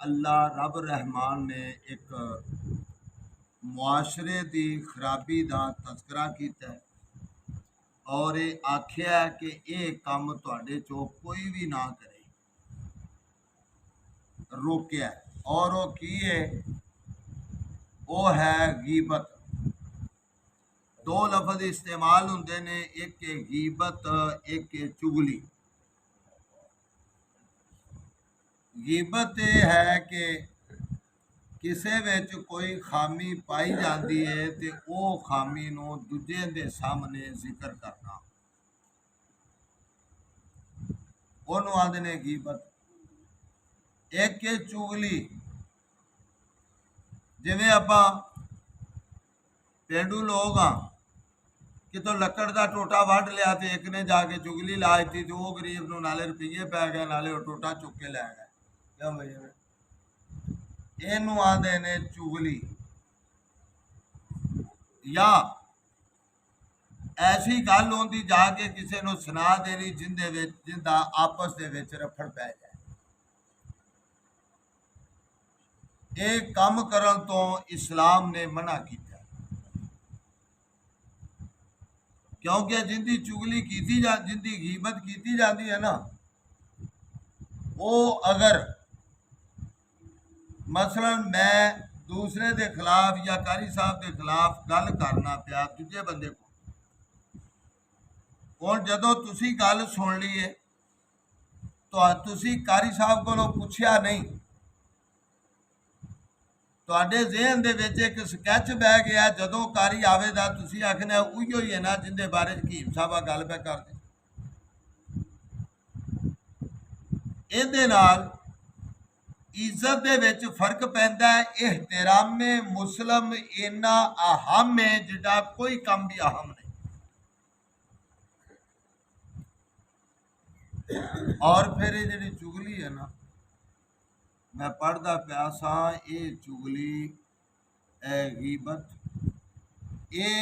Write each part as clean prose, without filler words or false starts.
अल्लाह रब रहमान ने एक मुआशरे की खराबी का तस्करा किया और ये आख्या है कि ये काम तुहाडे चो कोई भी ना करे, रोकया। और वो की है, वो है गीबत। दो लफज इस्तेमाल होंदे ने, एक है गीबत, एक है चुगली। गीबत ये है कि किसे विच कोई खामी पाई जाती है तो वो खामी नूं दूजे दे सामने जिक्र करना, उहनूं आखदे ने गीबत। एक है चुगली, जिवें आपां पेंडू लोग हाँ, कितों लकड़ का टोटा वढ़ लिया तो एक ने जाके चुगली ला दी तो वो गरीब नूं नाले रुपये पै गए, नाले वो टोटा चुक के लै गए। क्यों भाई इनू आदे ने चुगली। या ऐसी गल होंदी जाके किसी नूं सुना देनी जिंदा आपस दे विच रफड़ पै जाए। ये काम करन तो इस्लाम ने मना किया, क्योंकि जिंदी चुगली की जिंदी गीबत की जाती है ना, वो अगर मसलन मैं दूसरे के खिलाफ या कारी साहब के खिलाफ गल करना पिया दूजे बंदे को, और जदों तुसी गल सुन ली है तो तुसी कारी साहब को पूछया नहीं, तुहाडे ज़हन दे विच एक स्कैच बह गया, जदों कारी आवेगा तुसी आखना उहियो ही है ना जिंदे बारे हकीम साहब गल पे करदे। इहदे नाल इज्जत दे विच फर्क पैंदा है। एहतरामे मुस्लिम इन्ना अहम है जिहड़ा कोई काम भी अहम नहीं। और फिर ये जिहड़ी चुगली है ना, मैं पढ़दा पिया सा, ये चुगली गीबत ये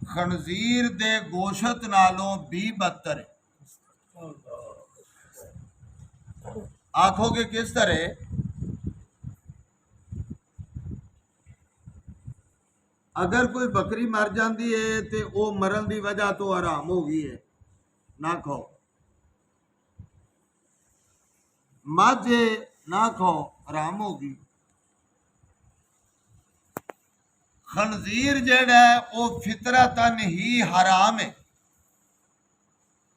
खनजीर दे गोशत नालों भी बदतर है। आखोगे किस तरह? अगर कोई बकरी मर जाती है तो वो मरन की वजह तो हराम हो गई है, ना खाओ। मझ ना खाओ, हराम हो गई। खनजीर जेड़ा है वो फितरतन ही हराम है,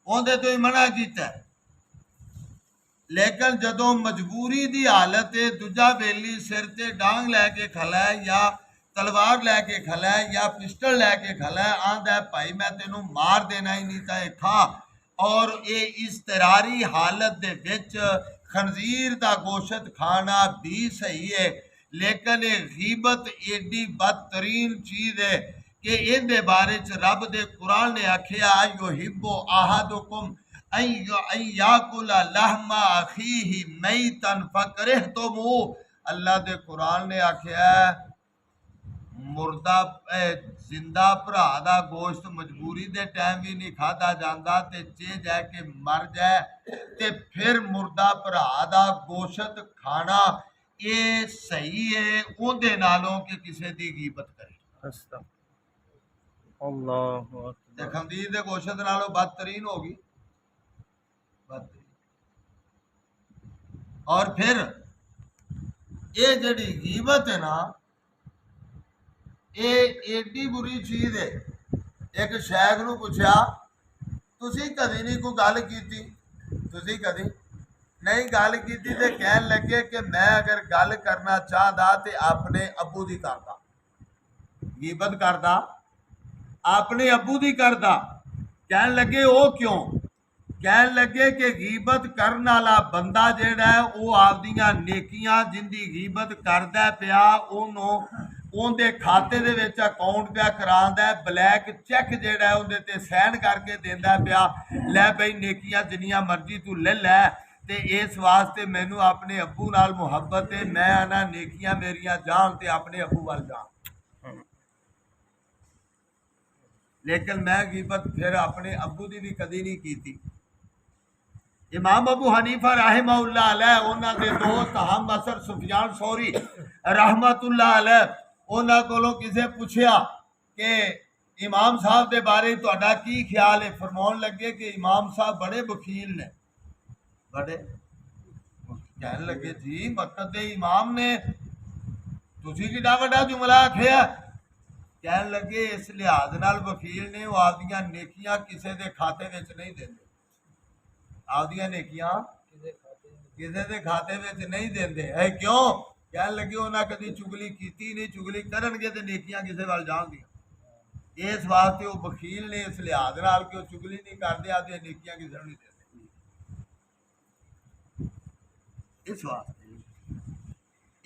उहदे तो ही मना किया है। लेकिन जदों मजबूरी की हालत है, दूजा बेली सिर ते डांग लैके खला है या तलवार लैके खला है या पिस्टल लैके खला है, आंदा है भाई मैं तेनों मार देना ही नहीं तो खा। और ये इस्तरारी हालत दे विच खनजीर का गोशत खाना भी सही है, लेकिन ये गीबत एडी बदतरीन चीज है कि इहदे बारे च रब दे कुरान ने आखिया यो हिब्बो आहदुकुम याकुला लहमा अखीही मैतन फकरिहतुमू। अल्लाह दे कुरान ने आखिया मुर्दा जिंदा भरा दा गोश्त मजबूरी दे टाइम भी नहीं खाधा जाता, ते जे जाके मर जाए ते फिर मुर्दा भरा दा गोश्त खाना ये सही है उहदे नालों कि किसी की गीबत करे। अल्लाह ते खंजीर दे गोश्त नालों बदतरीन होगी, बदतरीन। और फिर ये जड़ी गीबत है ना, ये एडी बुरी चीज है। एक शैख नूं पुछया तुसी कदी नहीं कोई गल कीती, तुसी कदी नहीं गल कीती, ते कहन लगे कि मैं अगर गल करना चाहता तो अपने अबू दी करदा, गीबत करदा अपने अबू दी करदा। कहन लगे वो क्यों? कहन लगे कि गीबत करने वाला बंदा जेड़ा है वो आपदियां नेकियां जिंदी गीबत करदा पिया उहदे खाते दे विच अकाउंट पिया करांदा है, ब्लैक चैक जेड़ा है उहदे ते साइन करके देंदा पिया, लै बई नेकियां जिन्नियां मर्जी तू ले लै, ते इस वास्ते मैनू अपने अबू नाल मुहब्बत है, मैं आना नेकियां मेरियां जान ते अपने अबू वाल जान। लेकिन मैं गीबत फिर अपने अबू की भी कदी नहीं की। इमाम अबू हनीफा रहमहुल्लाह अलैह उन्हां दे दोस्त हम असर सुफियान सौरी रहमतुल्लाह अलैह उन्हां कोलों किसे पूछया कि इमाम साहब दे बारे तुहाडा की ख्याल है। फरमाउण लगे कि इमाम साहब बड़े वकील ने। बड़े कहन लगे जी मक्कत दे इमाम ने तुसी किड्डा वड्डा जुमला आखिया। कहन लगे इस लिहाज नाल वकील ने वो आपदियां नेकियां किसे दे खाते विच नहीं देंदे। आपदियां नेकियां किसे दे खाते विच नहीं देंदे है क्यों? कहन लगे उन्हां कदी चुगली कीती नहीं, चुगली करनगे ते नेकियां किसे वाल जाणगियां। इस वास्ते वो वकील ने इस लिहाज नाल कि वो चुगली नहीं करदे आपदियां नेकियां किसे नूं नहीं देंदे। इस वास्ते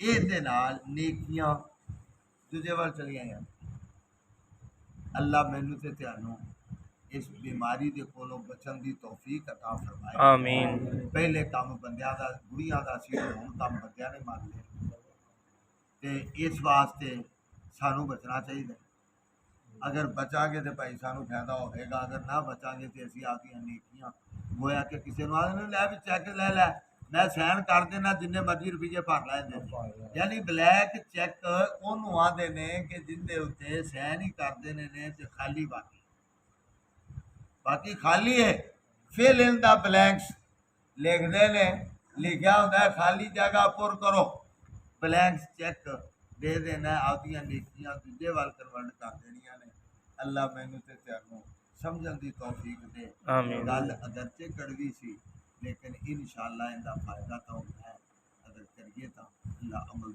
इहदे नाल नेकियां दूजे वाल चलियां गईयां। अल्लाह मैनू ते तुहानू इस बीमारी दे कोलों बचन दी तौफीक अता फरमाए। आमीन। पहले काम बंदियां दा बुढ़ियां दा सी, हुण काम बंदियां ने मार लिया ते इस वास्ते सानू बचना चाहिए। अगर बचांगे तो भाई सानू फायदा होगा, अगर ना बचांगे तो असीं आपदियां नेकियां गोया कि किसी नूं आखदे लै भी चैक लै लै मैं सैन कर देना जिन्ने मर्जी रुपये भर लैंदे ने। यानी ब्लैक चैक ओनू आंदे ने कि जिंदे उत्ते सैन ही कर देने ने ते खाली बाकी खाली है। फिल इन द ब्लैंक्स लिखते ने, लिखा होंदा है खाली जगह पुर करो। ब्लैंक्स चैक दे देना, आपदियां नेकियां दूजे वाल कन्वर्ट कर देनियां ने। अल्लाह मैनू ते तुहानू समझण दी तौफीक दे। आमीन। गल अगरचे कड़वी सी लेकिन इंशाअल्लाह इनका फायदा तो है, अगर करिए तो अल्लाह अमल